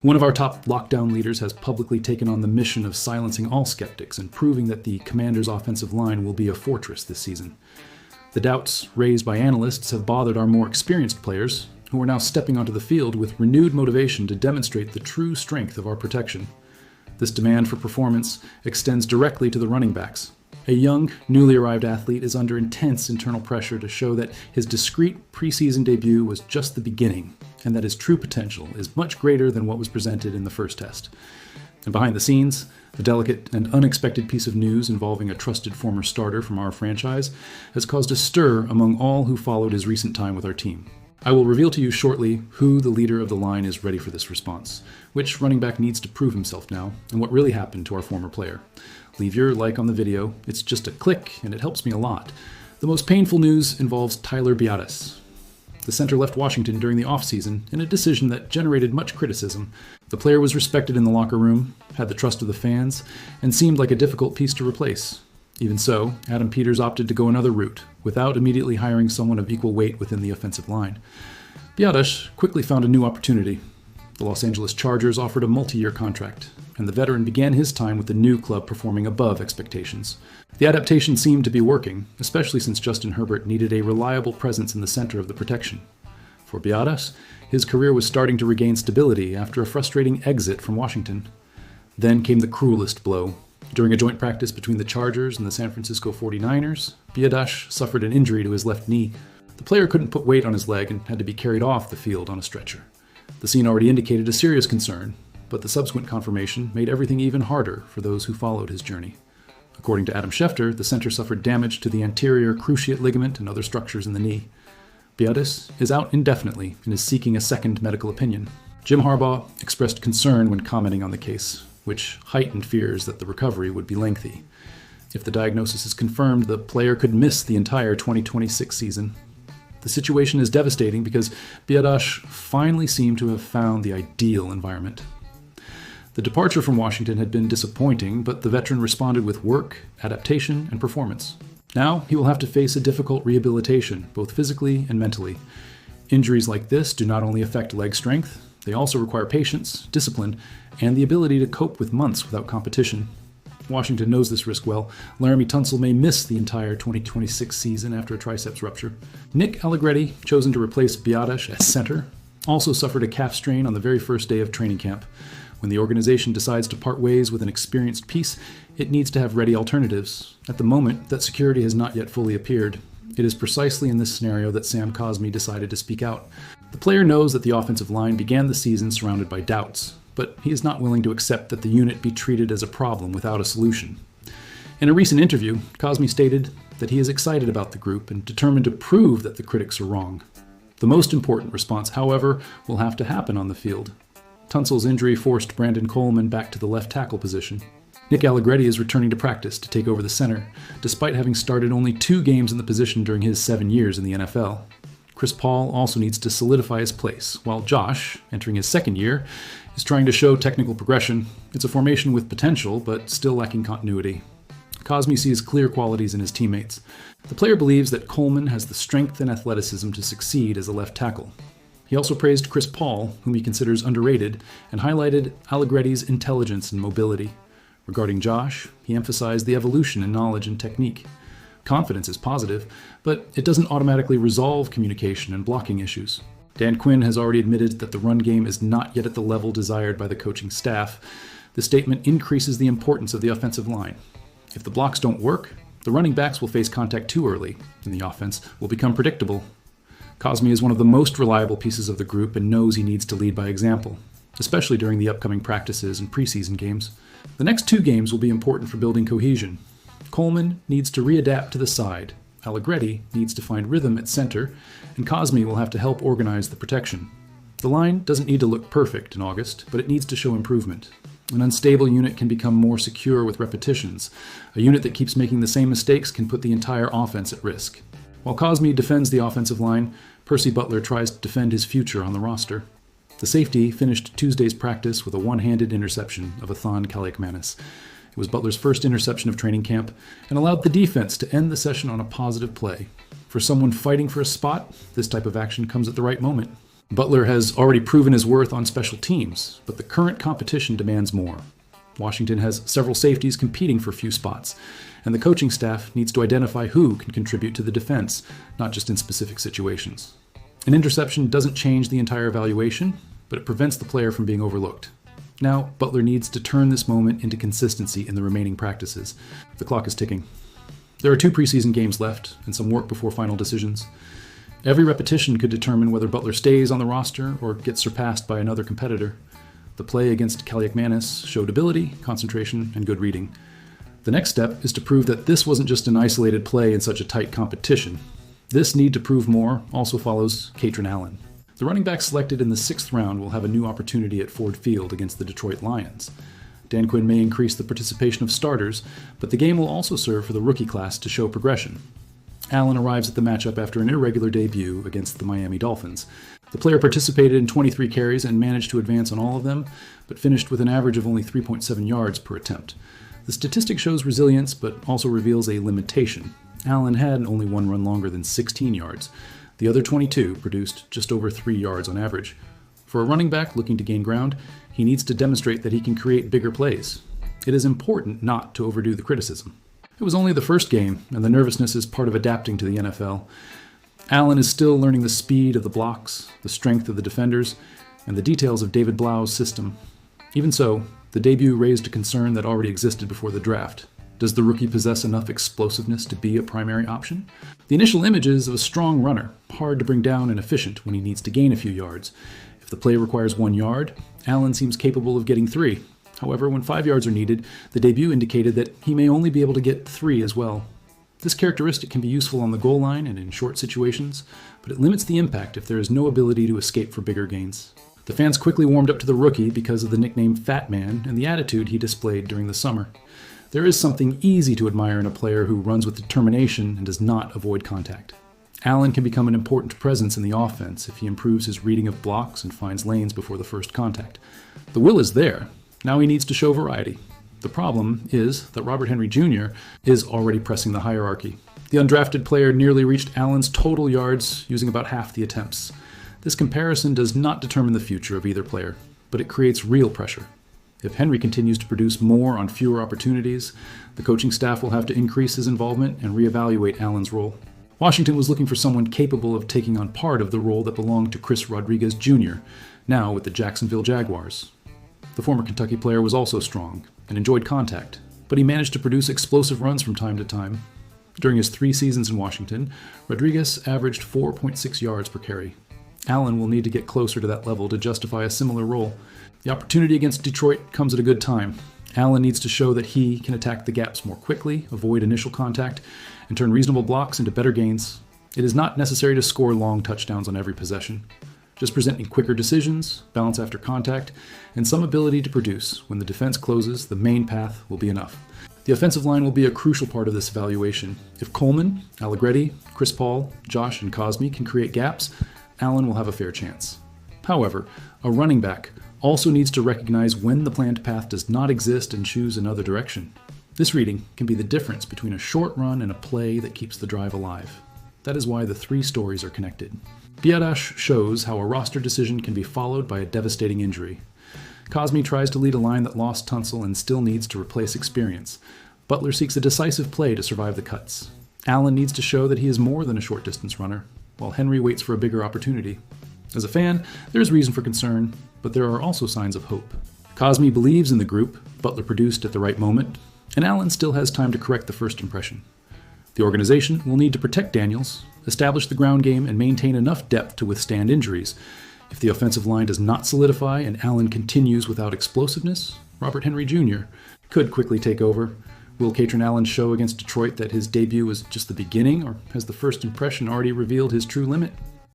One of our top lockdown leaders has publicly taken on the mission of silencing all skeptics and proving that the Commanders' offensive line will be a fortress this season. The doubts raised by analysts have bothered our more experienced players, who are now stepping onto the field with renewed motivation to demonstrate the true strength of our protection. This demand for performance extends directly to the running backs. A young, newly arrived athlete is under intense internal pressure to show that his discreet preseason debut was just the beginning, and that his true potential is much greater than what was presented in the first test. And behind the scenes, a delicate and unexpected piece of news involving a trusted former starter from our franchise has caused a stir among all who followed his recent time with our team. I will reveal to you shortly who the leader of the line is ready for this response, which running back needs to prove himself now, and what really happened to our former player. Leave your like on the video. It's just a click, and it helps me a lot. The most painful news involves Tyler Biadasz. The center left Washington during the offseason in a decision that generated much criticism. The player was respected in the locker room, had the trust of the fans, and seemed like a difficult piece to replace. Even so, Adam Peters opted to go another route, without immediately hiring someone of equal weight within the offensive line. Biadasz quickly found a new opportunity. The Los Angeles Chargers offered a multi-year contract, and the veteran began his time with the new club performing above expectations. The adaptation seemed to be working, especially since Justin Herbert needed a reliable presence in the center of the protection. For Biadasz, his career was starting to regain stability after a frustrating exit from Washington. Then came the cruelest blow. During a joint practice between the Chargers and the San Francisco 49ers, Biadasz suffered an injury to his left knee. The player couldn't put weight on his leg and had to be carried off the field on a stretcher. The scene already indicated a serious concern, but the subsequent confirmation made everything even harder for those who followed his journey. According to Adam Schefter, the center suffered damage to the anterior cruciate ligament and other structures in the knee. Biadasz is out indefinitely and is seeking a second medical opinion. Jim Harbaugh expressed concern when commenting on the case, which heightened fears that the recovery would be lengthy. If the diagnosis is confirmed, the player could miss the entire 2026 season. The situation is devastating because Biadasz finally seemed to have found the ideal environment. The departure from Washington had been disappointing, but the veteran responded with work, adaptation, and performance. Now he will have to face a difficult rehabilitation, both physically and mentally. Injuries like this do not only affect leg strength, they also require patience, discipline, and the ability to cope with months without competition. Washington knows this risk well. Laremy Tunsil may miss the entire 2026 season after a triceps rupture. Nick Allegretti, chosen to replace Biadasz at center, also suffered a calf strain on the very first day of training camp. When the organization decides to part ways with an experienced piece, it needs to have ready alternatives. At the moment, that security has not yet fully appeared. It is precisely in this scenario that Sam Cosmi decided to speak out. The player knows that the offensive line began the season surrounded by doubts, but he is not willing to accept that the unit be treated as a problem without a solution. In a recent interview, Cosmi stated that he is excited about the group and determined to prove that the critics are wrong. The most important response, however, will have to happen on the field. Tunsil's injury forced Brandon Coleman back to the left tackle position. Nick Allegretti is returning to practice to take over the center, despite having started only 2 games in the position during his 7 years in the NFL. Chris Paul also needs to solidify his place, while Josh, entering his 2nd year, is trying to show technical progression. It's a formation with potential, but still lacking continuity. Cosmi sees clear qualities in his teammates. The player believes that Coleman has the strength and athleticism to succeed as a left tackle. He also praised Chris Paul, whom he considers underrated, and highlighted Allegretti's intelligence and mobility. Regarding Josh, he emphasized the evolution in knowledge and technique. Confidence is positive, but it doesn't automatically resolve communication and blocking issues. Dan Quinn has already admitted that the run game is not yet at the level desired by the coaching staff. The statement increases the importance of the offensive line. If the blocks don't work, the running backs will face contact too early, and the offense will become predictable. Cosmi is one of the most reliable pieces of the group and knows he needs to lead by example, especially during the upcoming practices and preseason games. The next 2 games will be important for building cohesion. Coleman needs to readapt to the side, Allegretti needs to find rhythm at center, and Cosmi will have to help organize the protection. The line doesn't need to look perfect in August, but it needs to show improvement. An unstable unit can become more secure with repetitions. A unit that keeps making the same mistakes can put the entire offense at risk. While Cosmi defends the offensive line, Percy Butler tries to defend his future on the roster. The safety finished Tuesday's practice with a one-handed interception of Athan Kaliakmanis. It was Butler's first interception of training camp and allowed the defense to end the session on a positive play. For someone fighting for a spot, this type of action comes at the right moment. Butler has already proven his worth on special teams, but the current competition demands more. Washington has several safeties competing for few spots, and the coaching staff needs to identify who can contribute to the defense, not just in specific situations. An interception doesn't change the entire evaluation, but it prevents the player from being overlooked. Now, Butler needs to turn this moment into consistency in the remaining practices. The clock is ticking. There are 2 preseason games left, and some work before final decisions. Every repetition could determine whether Butler stays on the roster or gets surpassed by another competitor. The play against Kaliakmanis showed ability, concentration, and good reading. The next step is to prove that this wasn't just an isolated play in such a tight competition. This need to prove more also follows Katron Allen. The running back selected in the 6th round will have a new opportunity at Ford Field against the Detroit Lions. Dan Quinn may increase the participation of starters, but the game will also serve for the rookie class to show progression. Allen arrives at the matchup after an irregular debut against the Miami Dolphins. The player participated in 23 carries and managed to advance on all of them, but finished with an average of only 3.7 yards per attempt. The statistic shows resilience, but also reveals a limitation. Allen had only one run longer than 16 yards. The other 22 produced just over 3 yards on average. For a running back looking to gain ground, he needs to demonstrate that he can create bigger plays. It is important not to overdo the criticism. It was only the first game, and the nervousness is part of adapting to the NFL. Allen is still learning the speed of the blocks, the strength of the defenders, and the details of David Blau's system. Even so, the debut raised a concern that already existed before the draft. Does the rookie possess enough explosiveness to be a primary option? The initial image is of a strong runner, hard to bring down and efficient when he needs to gain a few yards. If the play requires 1 yard, Allen seems capable of getting 3. However, when 5 yards are needed, the debut indicated that he may only be able to get 3 as well. This characteristic can be useful on the goal line and in short situations, but it limits the impact if there is no ability to escape for bigger gains. The fans quickly warmed up to the rookie because of the nickname Fat Man and the attitude he displayed during the summer. There is something easy to admire in a player who runs with determination and does not avoid contact. Allen can become an important presence in the offense if he improves his reading of blocks and finds lanes before the first contact. The will is there. Now he needs to show variety. The problem is that Robert Henry Jr. is already pressing the hierarchy. The undrafted player nearly reached Allen's total yards using about half the attempts. This comparison does not determine the future of either player, but it creates real pressure. If Henry continues to produce more on fewer opportunities, the coaching staff will have to increase his involvement and reevaluate Allen's role. Washington was looking for someone capable of taking on part of the role that belonged to Chris Rodriguez Jr., now with the Jacksonville Jaguars. The former Kentucky player was also strong and enjoyed contact, but he managed to produce explosive runs from time to time. During his 3 seasons in Washington, Rodriguez averaged 4.6 yards per carry. Allen will need to get closer to that level to justify a similar role. The opportunity against Detroit comes at a good time. Allen needs to show that he can attack the gaps more quickly, avoid initial contact, and turn reasonable blocks into better gains. It is not necessary to score long touchdowns on every possession. Just presenting quicker decisions, balance after contact, and some ability to produce. When the defense closes, the main path will be enough. The offensive line will be a crucial part of this evaluation. If Coleman, Allegretti, Chris Paul, Josh, and Cosme can create gaps, Allen will have a fair chance. However, a running back also needs to recognize when the planned path does not exist and choose another direction. This reading can be the difference between a short run and a play that keeps the drive alive. That is why the 3 stories are connected. Biadasz shows how a roster decision can be followed by a devastating injury. Cosme tries to lead a line that lost Tunsil and still needs to replace experience. Butler seeks a decisive play to survive the cuts. Allen needs to show that he is more than a short-distance runner, while Henry waits for a bigger opportunity. As a fan, there is reason for concern, but there are also signs of hope. Cosme believes in the group, Butler produced at the right moment, and Allen still has time to correct the first impression. The organization will need to protect Daniels, establish the ground game, and maintain enough depth to withstand injuries. If the offensive line does not solidify and Allen continues without explosiveness, Robert Henry Jr. could quickly take over. Will Katron Allen show against Detroit that his debut was just the beginning, or has the first impression already revealed his true limit?